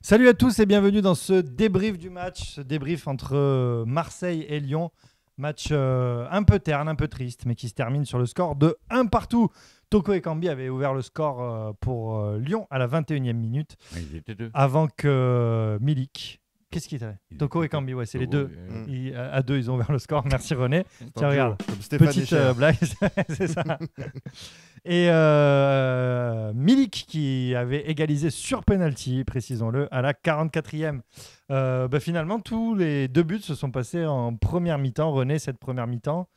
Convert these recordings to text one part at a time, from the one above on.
Salut à tous et bienvenue dans ce débrief du match, ce débrief entre Marseille et Lyon. Match un peu terne, un peu triste, mais qui se termine sur le score de 1 partout. Toko Ekambi avait ouvert le score pour Lyon à la 21e minute, Ils étaient deux. avant que Milik... Qu'est-ce qu'il avait Toko Ekambi, ouais, c'est les deux. À deux, ils ont ouvert le score. Merci René. Tiens, regarde, petite blague, c'est ça. Et Milik qui avait égalisé sur penalty, précisons-le, à la 44e. Finalement, tous les deux buts se sont passés en première mi-temps. René, cette première mi-temps,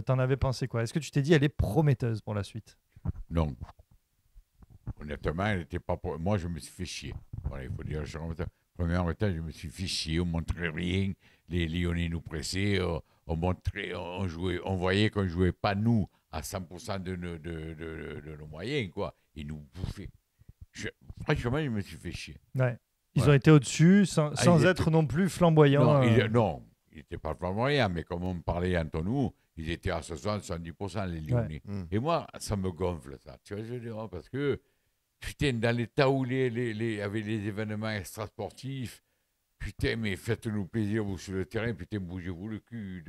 t'en avais pensé quoi? Est-ce que tu t'es dit elle est prometteuse pour la suite? Non. Honnêtement, elle était pas pour... Moi, je me suis fait chier. Voilà, il faut dire. Première mi-temps, je me suis fait chier. On montrait rien. Les Lyonnais nous pressaient. On montrait, on jouait. On voyait qu'on ne jouait pas nous à 100% de nos moyens, quoi. Ils nous bouffaient. Franchement, je me suis fait chier. Ouais. Ils ont été au-dessus sans être non plus flamboyants. Non, ils n'étaient pas flamboyants, mais comme on parlait entre nous, ils étaient à 60-70% les Lyonnais. Ouais. Et moi, ça me gonfle, ça. Tu vois, je veux dire, parce que, putain, dans l'état où avec les événements extrasportifs, putain, mais faites-nous plaisir, vous, sur le terrain, putain, bougez-vous le cul,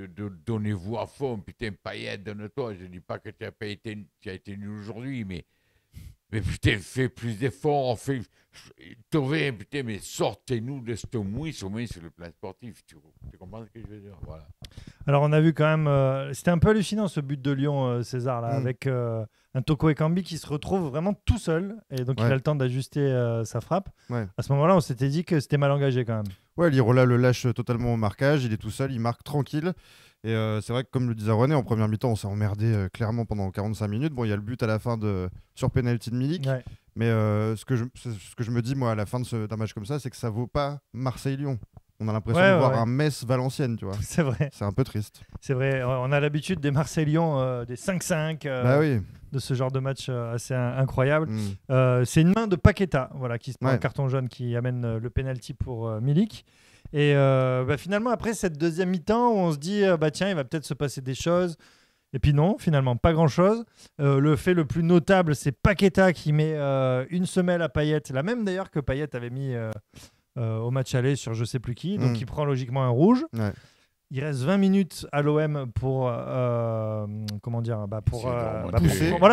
donnez-vous à fond, putain, Payet, donne-toi. Je ne dis pas que tu as été nul aujourd'hui, mais putain, fais plus d'efforts, putain, mais sortez-nous de ce mouille, au moins sur le plan sportif. Tu comprends ce que je veux dire? Voilà. Alors, on a vu quand même, c'était un peu hallucinant ce but de Lyon, César, là, avec un Toko Ekambi qui se retrouve vraiment tout seul, et donc il a le temps d'ajuster sa frappe. Ouais. À ce moment-là, on s'était dit que c'était mal engagé quand même. Ouais, Lirola le lâche totalement au marquage, il est tout seul, il marque tranquille. Et c'est vrai que, comme le disait René, en première mi-temps, on s'est emmerdé clairement pendant 45 minutes. Bon, il y a le but à la fin sur penalty de Milik. Ouais. Mais ce que je me dis, moi, à la fin d'un match comme ça, c'est que ça vaut pas Marseille-Lyon. On a l'impression de voir un Metz-Valenciennes, tu vois. C'est vrai. C'est un peu triste. C'est vrai. On a l'habitude des Marseille-Lyon, des 5-5, de ce genre de match assez incroyable. C'est une main de Paqueta, voilà, qui se prend un carton jaune qui amène le penalty pour Milik. Et finalement, après cette deuxième mi-temps, on se dit, tiens, il va peut-être se passer des choses. Et puis non, finalement, pas grand-chose. Le fait le plus notable, c'est Paqueta qui met une semelle à Payet, la même d'ailleurs que Payet avait mis au match aller sur je sais plus qui. Donc, il prend logiquement un rouge. Ouais. Il reste 20 minutes à l'OM pour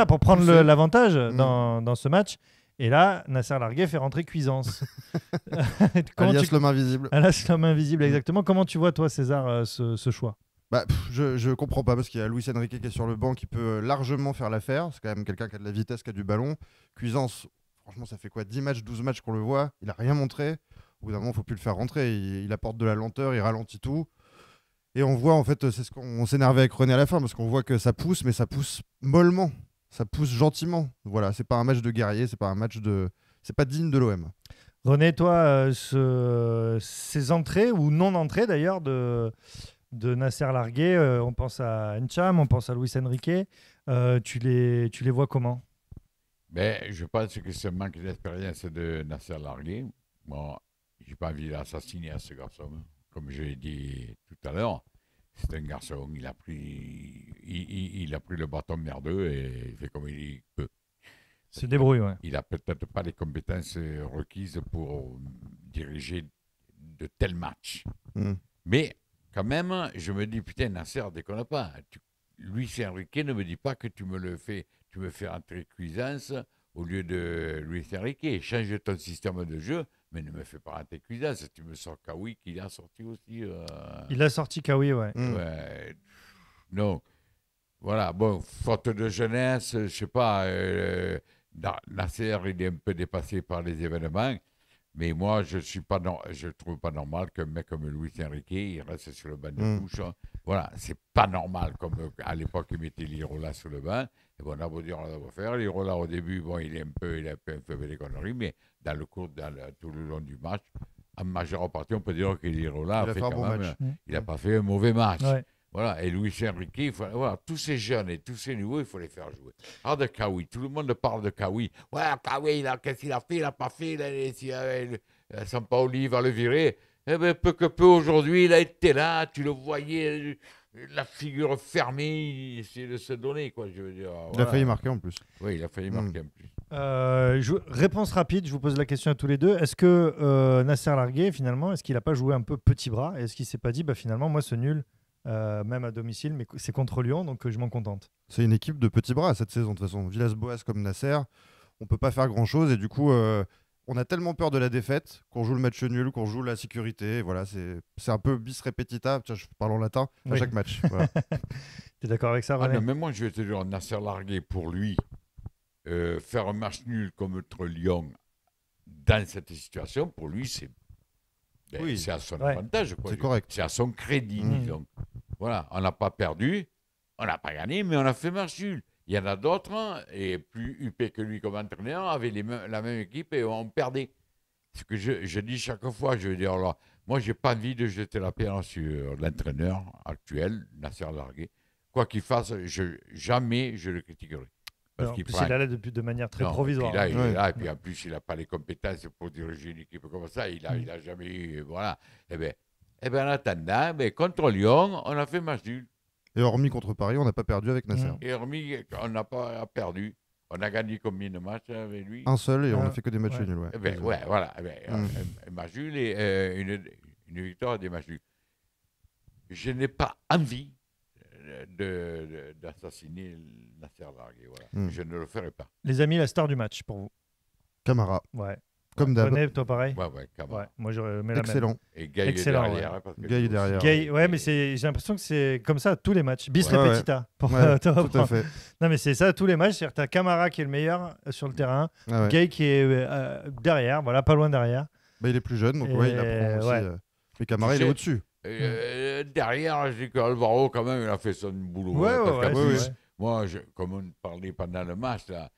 pour prendre l'avantage dans ce match. Et là, Nasser Largué fait rentrer Cuisance. Alias l'homme invisible. Alias l'homme invisible, exactement. Comment tu vois, toi, César, ce choix? Je comprends pas, parce qu'il y a Luis Enrique qui est sur le banc, qui peut largement faire l'affaire. C'est quand même quelqu'un qui a de la vitesse, qui a du ballon. Cuisance, franchement, ça fait quoi, 10 matchs, 12 matchs qu'on le voit. Il a rien montré. Au bout d'un moment, il ne faut plus le faire rentrer. Il apporte de la lenteur, il ralentit tout. Et on voit, en fait, c'est ce qu'on s'énervait avec René à la fin, parce qu'on voit que ça pousse, mais ça pousse mollement. Ça pousse gentiment. Voilà, c'est pas un match de guerrier, c'est pas digne de l'OM. René, toi, ces entrées, ou non-entrées d'ailleurs, de Nasser Largué, on pense à N'Cham, on pense à Luis Enrique, tu les vois comment? Je pense que c'est un manque d'expérience de Nasser Largué. Moi, j'ai pas envie d'assassiner à ce garçon. Comme je l'ai dit tout à l'heure, c'est un garçon, il a pris le bâton merdeux et il fait comme il peut. Se débrouille, ouais. Il n'a peut-être pas les compétences requises pour diriger de tels matchs. Mais quand même, je me dis, putain, Nasser, déconne pas. Luis Enrique ne me dit pas que tu me fais entrer Cuisance au lieu de Luis Enrique. Change ton système de jeu, mais ne me fais pas rentrer Cuisance. Tu me sors Kawi, qui a sorti aussi. Il a sorti Kawi, ouais. Ouais. Non. Voilà, bon, faute de jeunesse, je sais pas. Nasser, il est un peu dépassé par les événements. Mais moi, je trouve pas normal qu'un mec comme Luis Enrique, il reste sur le banc de touche. Voilà, c'est pas normal, comme à l'époque, il mettait Lirola sur le banc. Et bon, on a beau dire, on va faire. Lirola, au début, bon, il a un peu fait des conneries, mais tout le long du match, en majeure partie, on peut dire que Lirola a fait quand même, match. Il n'a pas fait un mauvais match. Ouais. Voilà, et Luis Enrique, voilà, tous ces jeunes et tous ces nouveaux, il faut les faire jouer. Alors de Kawi, tout le monde parle de Kawi. Ouais, Kawi, qu'est-ce qu'il a fait? Il n'a pas fait. Sampaoli va le virer. Eh bien, peu que peu aujourd'hui, il a été là, tu le voyais la figure fermée, il essaie de se donner, quoi, je veux dire. Il a failli marquer en plus. Oui, il a failli marquer en plus. Réponse rapide, je vous pose la question à tous les deux. Est-ce que Nasser Largué, finalement, est-ce qu'il n'a pas joué un peu petit bras? Est-ce qu'il ne s'est pas dit, finalement, moi, ce nul, même à domicile, mais c'est contre Lyon, donc je m'en contente. C'est une équipe de petits bras cette saison, de toute façon. Villas-Boas comme Nasser, on ne peut pas faire grand-chose. Et du coup, on a tellement peur de la défaite qu'on joue le match nul, qu'on joue la sécurité. Voilà, c'est un peu bis repetita. Tiens, je parle en latin à chaque match. Voilà. Tu es d'accord avec ça, René? Non, mais moi, je vais te dire, Nasser Largué, pour lui, faire un match nul contre Lyon dans cette situation, pour lui, c'est à son avantage. C'est correct. C'est à son crédit, disons. Voilà, on n'a pas perdu, on n'a pas gagné, mais on a fait match nul. Il y en a d'autres, et plus huppés que lui comme entraîneur, avaient la même équipe et on perdait. Ce que je dis chaque fois, je veux dire, alors, moi, je n'ai pas envie de jeter la pierre sur l'entraîneur actuel, Nasser Largué. Quoi qu'il fasse, jamais je le critiquerai. Parce qu'il il a là de manière très provisoire. Et puis là, il est là, et puis en plus, il n'a pas les compétences pour diriger une équipe comme ça. Il a jamais eu. Voilà. Eh bien, en attendant, contre Lyon, on a fait match nul. Et hormis contre Paris, on n'a pas perdu avec Nasser. Et hormis, on n'a pas perdu. On a gagné combien de matchs avec lui? Un seul, et on n'a fait que des matchs nuls. Voilà. Un match nul et une victoire et des matchs nuls. Je n'ai pas envie d'assassiner Nasser Largué. Voilà. Je ne le ferai pas. Les amis, la star du match pour vous? Camara. Ouais. Comme d'hab. René, toi pareil? Ouais, Camara. Ouais, moi j'aurais mis la excellent. même. Et Gaï derrière. Gaï derrière. Gaï, ouais, mais j'ai l'impression que c'est comme ça à tous les matchs. Bis repetita. Tout à fait. Non, mais c'est ça à tous les matchs. C'est-à-dire que tu as Camara qui est le meilleur sur le terrain, Gaï qui est derrière, voilà, pas loin derrière. Il est plus jeune, donc il apprend aussi. Mais Camara, il est au-dessus. Derrière, je dis qu'Alvaro, quand même, il a fait son boulot. Moi, comme on parlait pendant le match, là,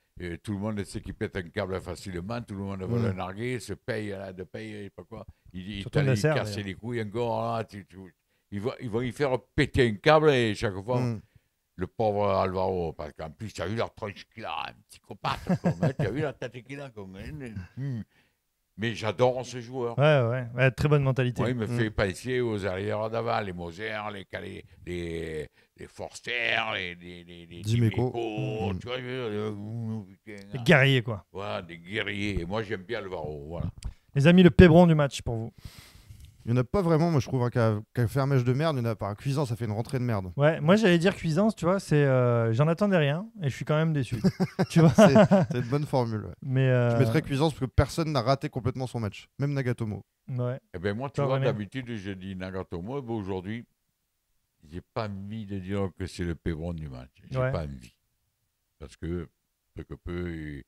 tout le monde sait qu'il pète un câble facilement, tout le monde veut le narguer, se paye, je sais pas quoi. Il casse les couilles encore. Là, ils vont y faire péter un câble et chaque fois, le pauvre Alvaro, parce qu'en plus, tu as vu la tronche qu'il a, un psychopathe. Tu as vu la tête qu'il a. Mais j'adore ce joueur. Ouais, très bonne mentalité. Il me fait penser aux arrières d'avant, les Moser, les Forster, les Dimeco. Tu vois, des guerriers, quoi. Voilà, des guerriers. Et moi, j'aime bien Alvaro. Voilà. Les amis, le pébron du match pour vous? Il n'y en a pas vraiment, moi je trouve qu'à fait un match de merde, il n'y en a pas. Cuisance, ça fait une rentrée de merde. Ouais, moi j'allais dire Cuisance, tu vois, j'en attendais rien et je suis quand même déçu. Tu vois, c'est une bonne formule. Ouais. Mais je mettrais Cuisance parce que personne n'a raté complètement son match, même Nagatomo. Ouais. Eh ben moi, tu vois, d'habitude, je dis Nagatomo, mais aujourd'hui, j'ai pas envie de dire que c'est le pébron du match. J'ai pas envie. Parce que, peu que peu,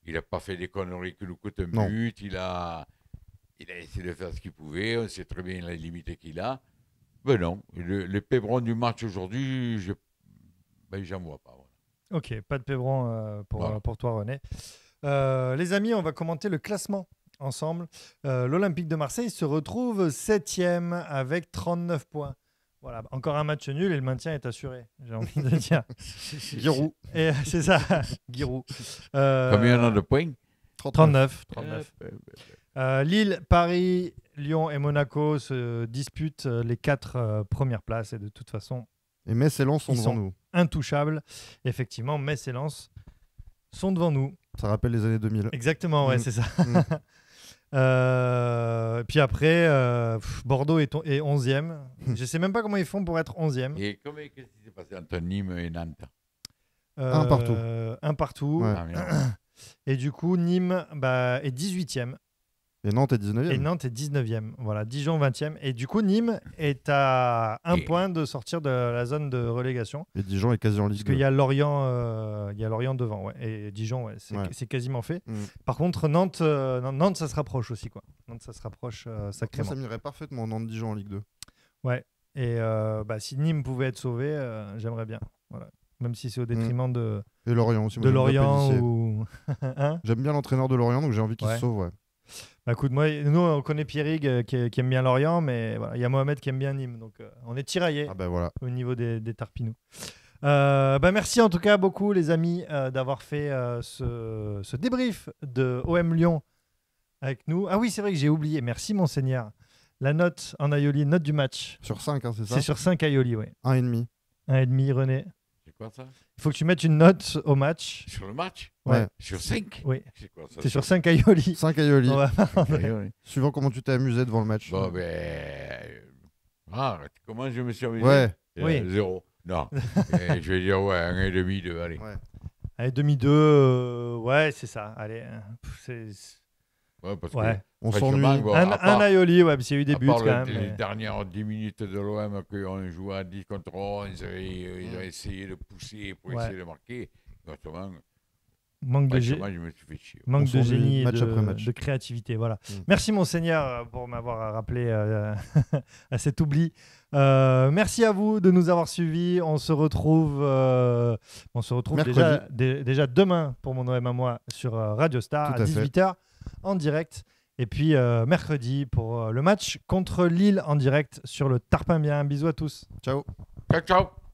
il n'a pas fait des conneries qui nous coûtent un but, il a essayé de faire ce qu'il pouvait, on sait très bien la limite qu'il a. Mais non, le pébron du match aujourd'hui, j'en vois pas. Voilà. Ok, pas de pébron pour toi, René. Les amis, on va commenter le classement ensemble. L'Olympique de Marseille se retrouve 7e avec 39 points. Voilà, encore un match nul et le maintien est assuré, j'ai envie de dire. Giroud. C'est ça, Giroud. Combien on a de points? 39. Lille, Paris, Lyon et Monaco se disputent les 4 premières places et de toute façon, et Metz et Lens sont devant nous. Intouchables. Effectivement, Metz et Lens sont devant nous. Ça rappelle les années 2000. Exactement, ouais, c'est ça. Puis après, Bordeaux est 11e. Je sais même pas comment ils font pour être 11e. Et qu'est-ce qui s'est passé entre Nîmes et Nantes? Un partout. Un partout. Ouais. Et du coup, Nîmes est 18e. Et Nantes est 19e. Et Nantes est 19e. Voilà, Dijon 20e. Et du coup, Nîmes est à un point de sortir de la zone de relégation. Et Dijon est quasi en Ligue 2. Parce qu'il y a Lorient devant. Ouais. Et Dijon, c'est quasiment fait. Par contre, Nantes, ça se rapproche aussi. Quoi. Nantes, ça se rapproche sacrément. Moi, ça m'irait parfaitement Nantes-Dijon en Ligue 2. Ouais. Et si Nîmes pouvait être sauvé, j'aimerais bien. Voilà. Même si c'est au détriment de... Et Lorient aussi. De Lorient ou... J'aime bien l'entraîneur de Lorient, donc j'ai envie qu'il se sauve. Ouais. Bah, écoute, nous on connaît Pierrig qui aime bien Lorient, mais voilà, il y a Mohamed qui aime bien Nîmes, donc on est tiraillés au niveau des Tarpinous. Merci en tout cas beaucoup les amis d'avoir fait ce débrief de OM Lyon avec nous. Ah oui, c'est vrai que j'ai oublié, merci Monseigneur. La note en Aioli, note du match. Sur 5, hein, c'est ça? C'est sur 5 Aioli, oui. 1,5. 1,5, René. C'est quoi ça? Il faut que tu mettes une note au match. Sur le match? Ouais. Sur 5? Oui. C'est quoi ça? C'est sur 5 Aioli. 5 Aioli. Ouais. Suivant comment tu t'es amusé devant le match. Bon, comment je me suis amusé? Ouais. Oui. 0. Non. Je vais dire, 1,5, 2, allez. Ouais. Allez, demi-2, ouais, c'est ça. Allez. Ouais, parce ouais. que On s'ennuie. Bon, un Aioli, ouais, parce qu'il y a eu des buts quand même. Les dernières 10 minutes de l'OM, qu'on jouait à 10 contre 11, ils ont essayé de pousser pour essayer de marquer. Notamment, manque de je me suis fait chier. Manque de génie et match après match. de créativité. Voilà. Merci, Monseigneur, pour m'avoir rappelé à cet oubli. Merci à vous de nous avoir suivis. On se retrouve déjà demain pour mon OM à moi sur Radio Star à 18h en direct. Et puis mercredi pour le match contre Lille en direct sur le Tarpin Bien. Bisous à tous. Ciao. Ciao, ciao.